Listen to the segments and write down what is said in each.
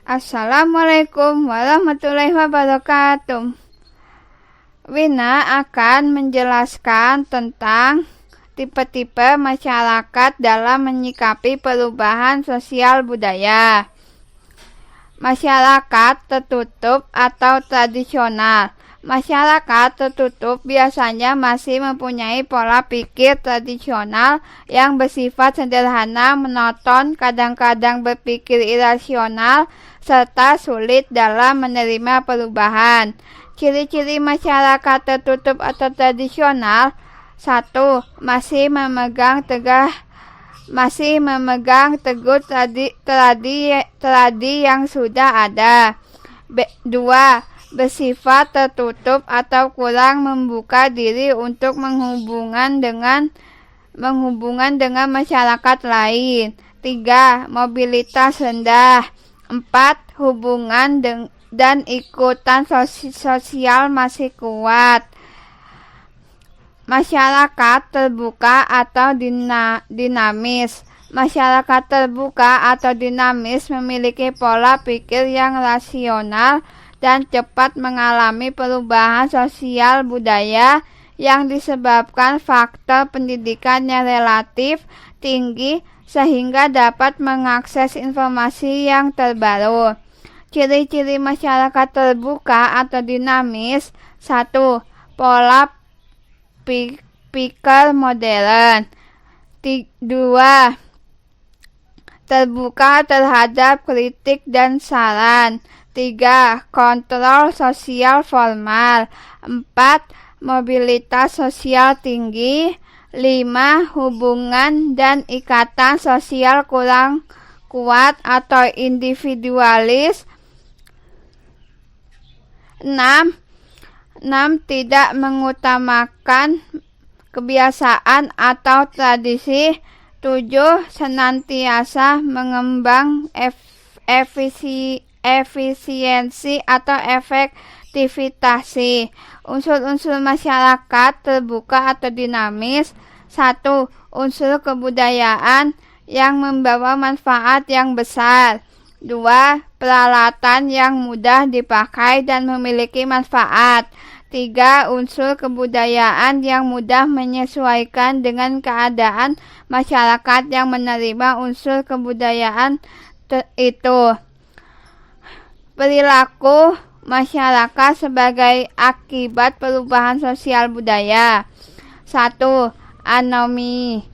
Assalamualaikum warahmatullahi wabarakatuh. Wina akan menjelaskan tentang tipe-tipe masyarakat dalam menyikapi perubahan sosial budaya. Masyarakat tertutup atau tradisional. Masyarakat tertutup biasanya masih mempunyai pola pikir tradisional yang bersifat sederhana, monoton, kadang-kadang berpikir irasional, serta sulit dalam menerima perubahan. Ciri-ciri masyarakat tertutup atau tradisional: 1. Masih memegang teguh tradisi yang sudah ada. 2. Bersifat tertutup atau kurang membuka diri untuk menghubungkan dengan masyarakat lain. 3. Mobilitas rendah. 4. Hubungan dan ikutan sosial masih kuat. Masyarakat terbuka atau dinamis. Masyarakat terbuka atau dinamis memiliki pola pikir yang rasional dan cepat mengalami perubahan sosial budaya yang disebabkan faktor pendidikan yang relatif tinggi sehingga dapat mengakses informasi yang terbaru. Ciri-ciri masyarakat terbuka atau dinamis: 1. Pola pikir modern. 2. Terbuka terhadap kritik dan saran. 3. Kontrol sosial formal. 4. Mobilitas sosial tinggi. 5. Hubungan dan ikatan sosial kurang kuat atau individualis. 6. Tidak mengutamakan kebiasaan atau tradisi. 7. Senantiasa mengembang efisiensi atau efektivitas. Unsur-unsur masyarakat terbuka atau dinamis: 1. Unsur kebudayaan yang membawa manfaat yang besar. 2. Peralatan yang mudah dipakai dan memiliki manfaat. 3. Unsur kebudayaan yang mudah menyesuaikan dengan keadaan masyarakat yang menerima unsur kebudayaan itu. Perilaku masyarakat sebagai akibat perubahan sosial budaya. 1. Anomi.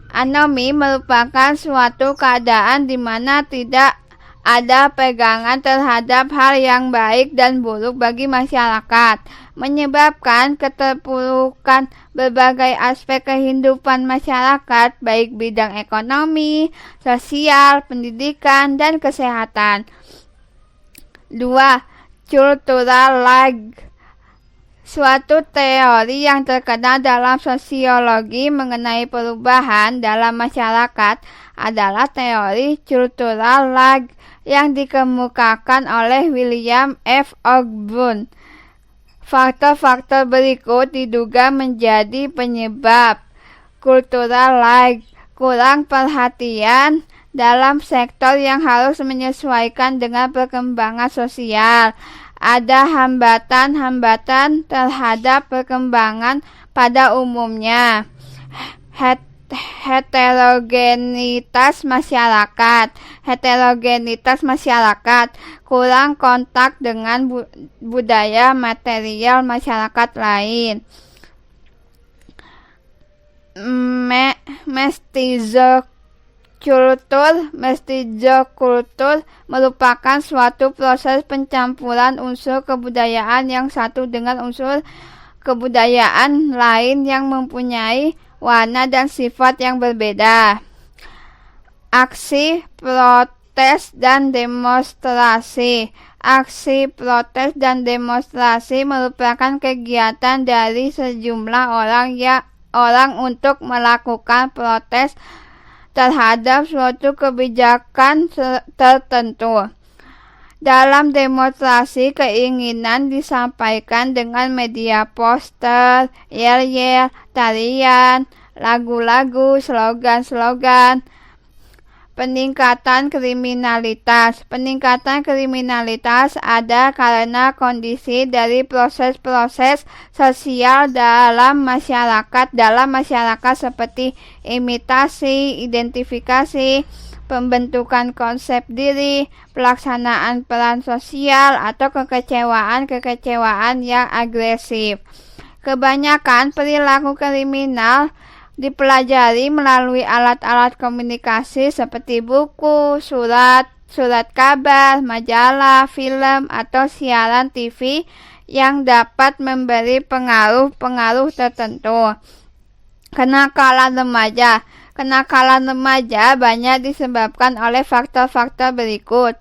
Anomi merupakan suatu keadaan di mana tidak ada pegangan terhadap hal yang baik dan buruk bagi masyarakat, menyebabkan keterpurukan berbagai aspek kehidupan masyarakat, baik bidang ekonomi, sosial, pendidikan, dan kesehatan. 2. Cultural lag. Suatu teori yang terkenal dalam sosiologi mengenai perubahan dalam masyarakat adalah teori cultural lag yang dikemukakan oleh William F. Ogburn. Faktor-faktor berikut diduga menjadi penyebab cultural lag: kurang perhatian dalam sektor yang harus menyesuaikan dengan perkembangan sosial. Ada hambatan-hambatan terhadap perkembangan pada umumnya. Heterogenitas masyarakat. Kurang kontak dengan budaya material masyarakat lain. Mestizokultur merupakan suatu proses pencampuran unsur kebudayaan yang satu dengan unsur kebudayaan lain yang mempunyai warna dan sifat yang berbeda. Aksi protes dan demonstrasi. Aksi protes dan demonstrasi merupakan kegiatan dari sejumlah orang untuk melakukan protes terhadap suatu kebijakan tertentu. Dalam demonstrasi, keinginan disampaikan dengan media poster, yel-yel, tarian, lagu-lagu, slogan-slogan. Peningkatan kriminalitas. Peningkatan kriminalitas ada karena kondisi dari proses-proses sosial dalam masyarakat seperti imitasi, identifikasi, pembentukan konsep diri, pelaksanaan peran sosial, atau kekecewaan yang agresif. Kebanyakan perilaku kriminal dipelajari melalui alat-alat komunikasi seperti buku, surat kabar, majalah, film, atau siaran TV yang dapat memberi pengaruh tertentu. Kenakalan remaja. Kenakalan remaja banyak disebabkan oleh faktor-faktor berikut.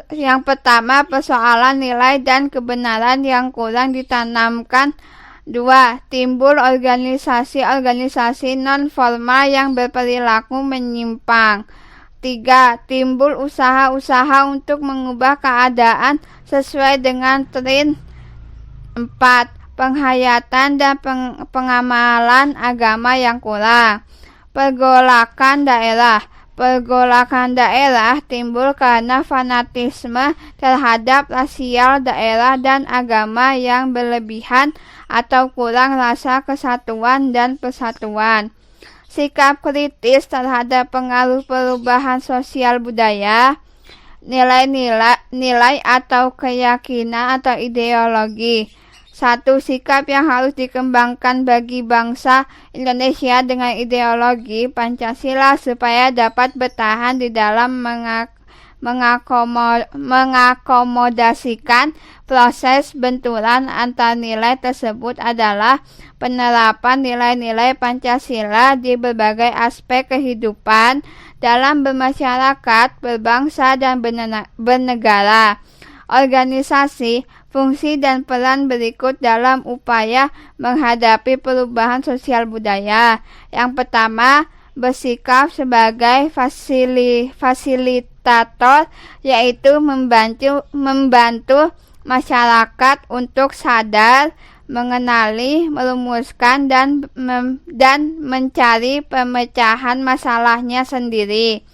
Yang pertama, persoalan nilai dan kebenaran yang kurang ditanamkan. 2. Timbul organisasi-organisasi non-formal yang berperilaku menyimpang. 3. Timbul usaha-usaha untuk mengubah keadaan sesuai dengan tren. 4. Penghayatan dan pengamalan agama yang kurang. Pergolakan daerah. Pergolakan daerah timbul karena fanatisme terhadap rasial daerah dan agama yang berlebihan atau kurang rasa kesatuan dan persatuan. Sikap kritis terhadap pengaruh perubahan sosial budaya, nilai atau keyakinan atau ideologi. 1. Sikap yang harus dikembangkan bagi bangsa Indonesia dengan ideologi Pancasila supaya dapat bertahan di dalam mengakomodasikan proses benturan antar nilai tersebut adalah penerapan nilai-nilai Pancasila di berbagai aspek kehidupan dalam bermasyarakat, berbangsa, dan bernegara. Organisasi, fungsi dan peran berikut dalam upaya menghadapi perubahan sosial budaya. Yang pertama, bersikap sebagai fasilitator, yaitu membantu masyarakat untuk sadar, mengenali, merumuskan, dan mencari pemecahan masalahnya sendiri.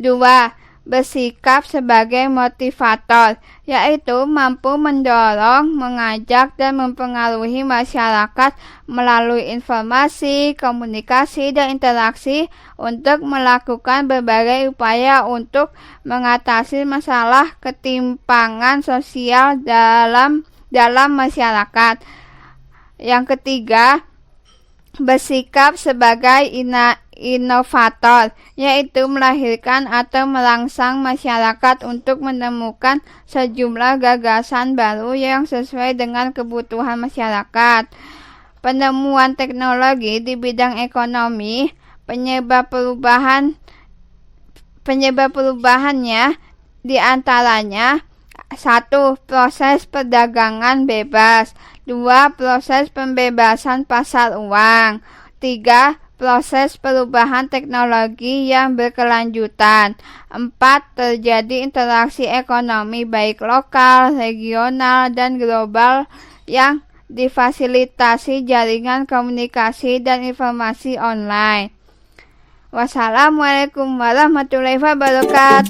2. Bersikap sebagai motivator, yaitu mampu mendorong, mengajak, dan mempengaruhi masyarakat melalui informasi, komunikasi, dan interaksi untuk melakukan berbagai upaya untuk mengatasi masalah ketimpangan sosial dalam masyarakat. Yang ketiga, bersikap sebagai inovator, yaitu melahirkan atau merangsang masyarakat untuk menemukan sejumlah gagasan baru yang sesuai dengan kebutuhan masyarakat. Penemuan teknologi di bidang ekonomi, penyebab perubahannya diantaranya 1. Proses perdagangan bebas. 2. Proses pembebasan pasar uang. 3. Proses perubahan teknologi yang berkelanjutan. 4. Terjadi interaksi ekonomi baik lokal, regional, dan global yang difasilitasi jaringan komunikasi dan informasi online. Wassalamualaikum warahmatullahi wabarakatuh.